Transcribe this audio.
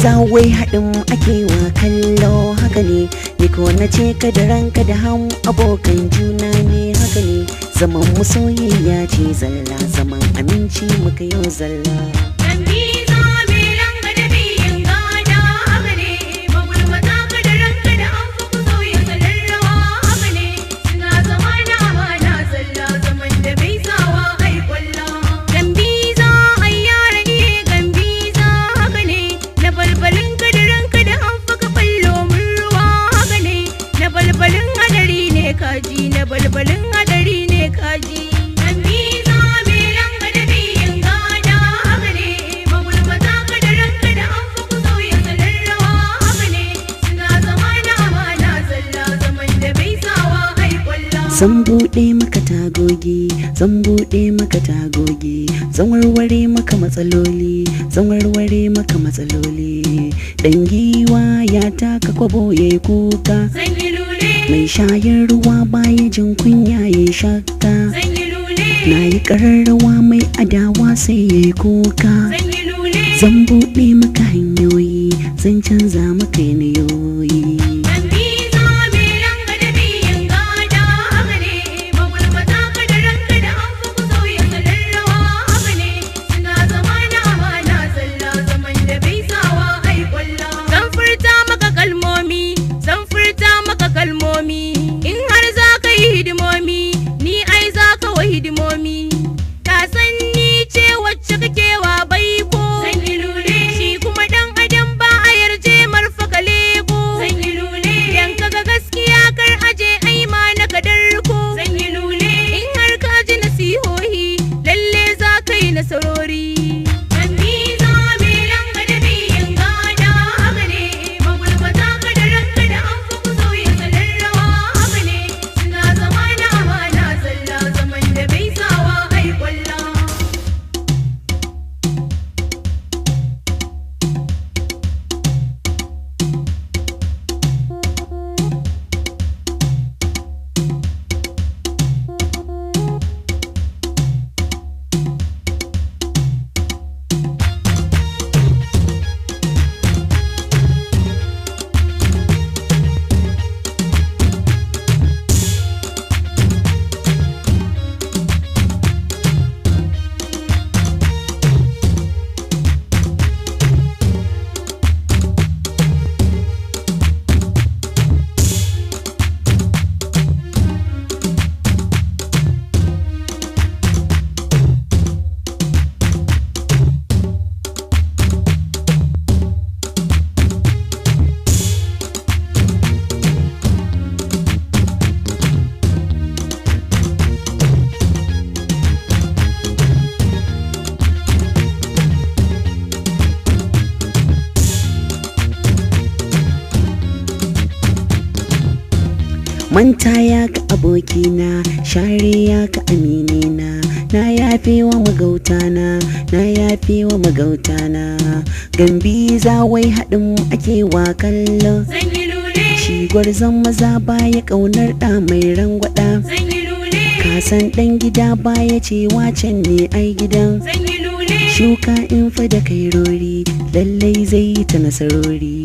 za wai haɗin ake wa kallo haka ne, ni ko na ce ka da ranka da ham abokan juna ne haka ne, zaman mu soyayya ce zalla, zaman aminci muka yau zalla. Na balbalin hadari ne kaji dan biza mai ranka da biyin gada haka ne, magulmata ka da ranka da an fi ku sauya salon rawa haka ne, suna zama na amana zalla zaman da bai sawa ai kwalla. Zan buɗe maka tagogi, zan buɗe maka tagogi, zan warware maka matsaloli, zan warware maka matsaloli. Dan giwa ya taka kwabo yayi kuka, zan yi lule mai shayar ruwa baya jin kunya ya shakka. zan yi lule Na yi ƙararrawa mai adawa sai ya yi kuka. zan yi lule Zan buɗe maka hanyoyi, zan canza maka yanayoyi. dan biza mai ranka da biyin gada haka ne, magulmata ka da ranka da an fi ku sauya salon rawa haka ne, suna zama na amana zalla zaman da bai sawa ai kwalla. Zan furta maka kalmomi, zan furta maka kalmomi, in har za ka yi hidimomi ni ai za ka wa hidimomi, ta san ni ce wacce kake wa baiko. Zan yi lule shi kuma dan adam ba a yarje marfa kaleko. Zan yi lule dan kaga gaskiya kar aje ai ma na kadarko. Zan yi lule in har ka ji nasihohi lalle za ka yi nasarori. Dan biza mai ranka da biyin gada haka ne, magulmata ka da ranka da an fi ku sauya salon rawa haka ne, suna zama na amana zalla zaman da bai sawa ai kwalla. Manta ya ka abokina, share ya ka aminina, na yafe wa magautana, na yafe wa magautana. Gambiza wai haɗin ake wa kallo, Zan yi lule shi gwarzon maza baya ƙaunar ɗa mai rangwada. zan yi lule Kasan ɗan gida baya cewa can ne ai gidan. zan yi lule Shuka in fa da kairori, lallai zai ta nasarori.